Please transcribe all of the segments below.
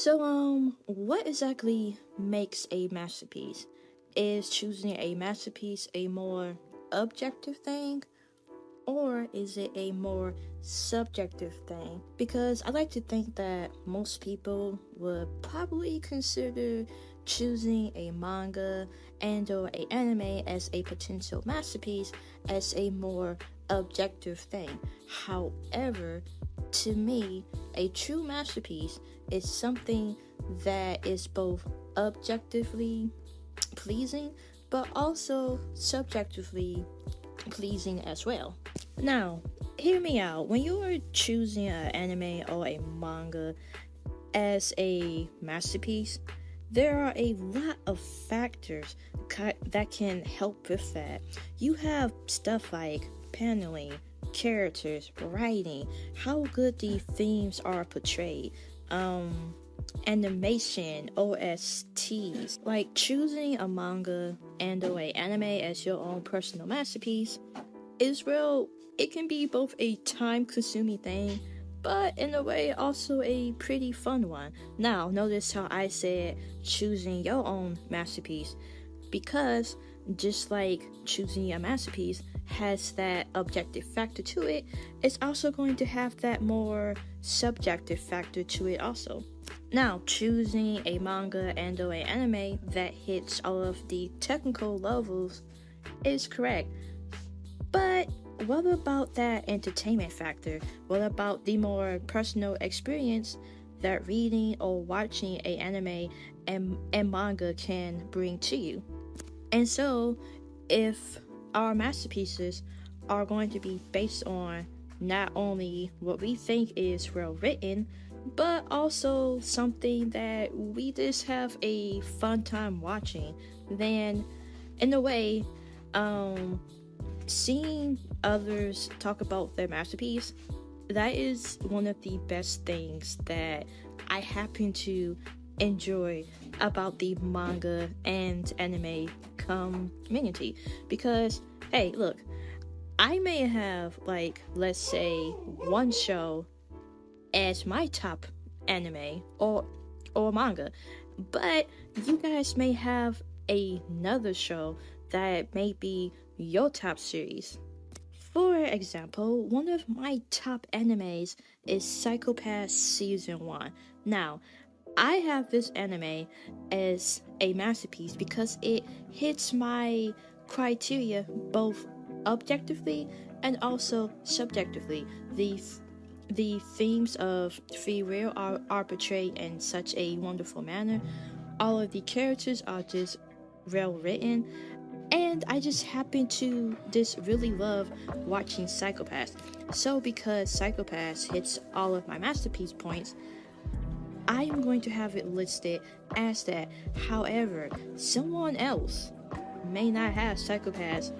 What exactly makes a masterpiece? Is choosing a masterpiece a more objective thing, or is it a more subjective thing? Because I like to think that most people would probably consider choosing a manga and or a anime as a potential masterpiece as a more objective thing. However, to me, a true masterpiece is something that is both objectively pleasing but also subjectively pleasing as well. Now, hear me out. When you're choosing an anime or a manga as a masterpiece, there are a lot of factors that can help with that. You have stuff like paneling, characters, writing, how good the themes are portrayed, animation, OSTs. Like choosing a manga and or a anime as your own personal masterpiece is real. It can be both a time-consuming thing, but in a way also a pretty fun one. Now, notice how I said choosing your own masterpiece, because just like choosing a masterpiece has that objective factor to it, it's also going to have that more subjective factor to it also. Now, choosing a manga and or an anime that hits all of the technical levels is correct. But what about that entertainment factor? What about the more personal experience that reading or watching a anime and manga can bring to you? And so, if our masterpieces are going to be based on not only what we think is well written, but also something that we just have a fun time watching, then in a way, seeing others talk about their masterpiece, that is one of the best things that I happen to enjoy about the manga and anime community. Because, hey, look, I may have, like, let's say, one show as my top anime or manga, but you guys may have another show that may be your top series. For example, one of my top animes is Psycho-Pass Season 1. Now, I have this anime as a masterpiece because it hits my criteria both objectively and also subjectively. The themes of free will are portrayed in such a wonderful manner. All of the characters are just well written, and I just happen to just really love watching Psycho-Pass. So because Psycho-Pass hits all of my masterpiece points, I am going to have it listed as that. However, someone else may not have Psycho-Pass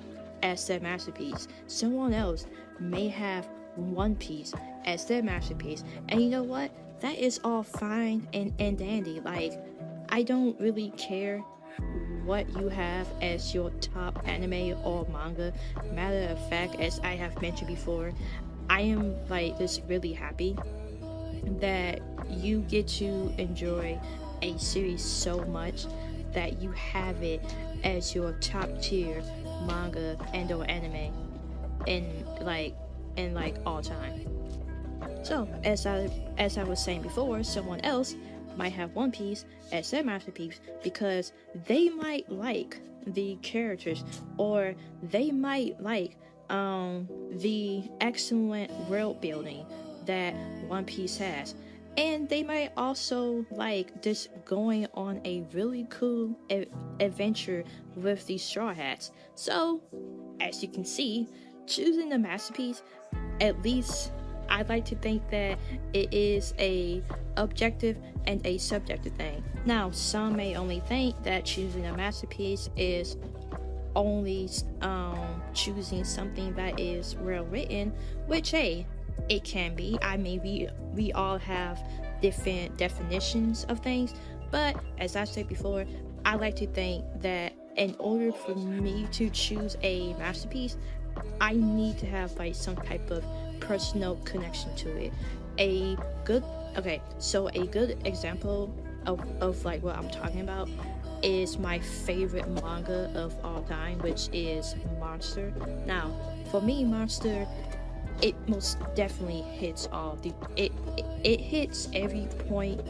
as their masterpiece. Someone else may have One Piece as their masterpiece. And you know what? That is all fine and dandy. Like, I don't really care what you have as your top anime or manga. Matter of fact, as I have mentioned before, I am like just really happy that you get to enjoy a series so much that you have it as your top tier manga and or anime in all time. So as I was saying before, someone else might have One Piece as their masterpiece because they might like the characters, or they might like the excellent world building that One Piece has. And they might also like just going on a really cool adventure with the Straw Hats. So, as you can see, choosing a masterpiece, at least I like to think that it is a objective and a subjective thing. Now, some may only think that choosing a masterpiece is only choosing something that is well written, which, hey, it can be. I mean, we all have different definitions of things, but as I said before, I like to think that in order for me to choose a masterpiece, I need to have like some type of personal connection to it. A good Okay, so a good example of like what I'm talking about is my favorite manga of all time, which is Monster. Now, for me, Monster, it most definitely hits all the it hits every point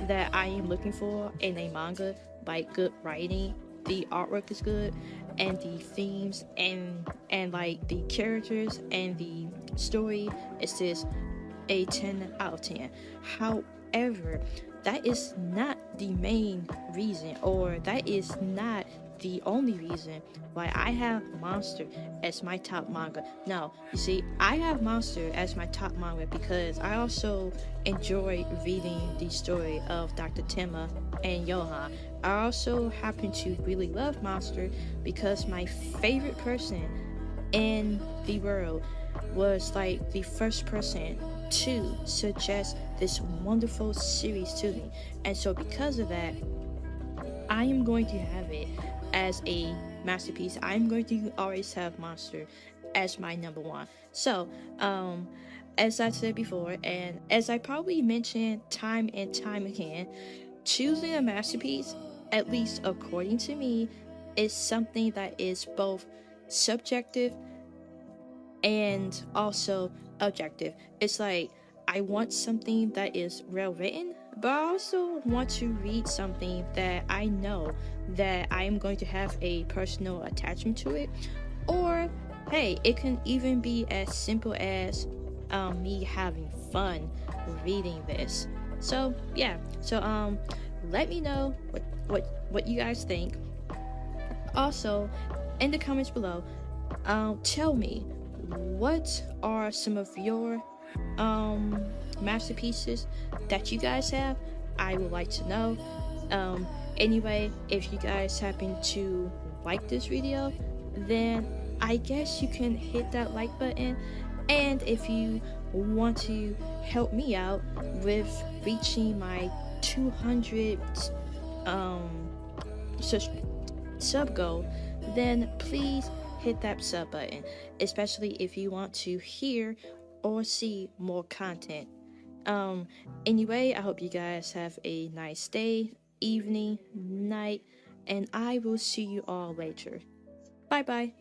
that I am looking for in a manga. Like good writing, the artwork is good, and the themes and like the characters and the story is just a 10 out of 10. However, that is not the main reason, or that is not the only reason why I have Monster as my top manga. No, you see, I have Monster as my top manga because I also enjoy reading the story of Dr. Tema and Johan. I also happen to really love Monster because my favorite person in the world was like the first person to suggest this wonderful series to me. And so, because of that, I am going to have it as a masterpiece. I'm going to always have Monster as my number one. So, as I said before, and as I probably mentioned time and time again, choosing a masterpiece, at least according to me, is something that is both subjective and also objective. It's like I want something that is well written, but I also want to read something that I know that I am going to have a personal attachment to it. Or, hey, it can even be as simple as me having fun reading this. So yeah, let me know what you guys think. Also, in the comments below, tell me what are some of your masterpieces that you guys have. I would like to know. Anyway, if you guys happen to like this video, then I guess you can hit that like button. And if you want to help me out with reaching my 200 sub goal, then please hit that sub button, especially if you want to hear or see more content. Anyway, I hope you guys have a nice day, evening, night, and I will see you all later. Bye bye.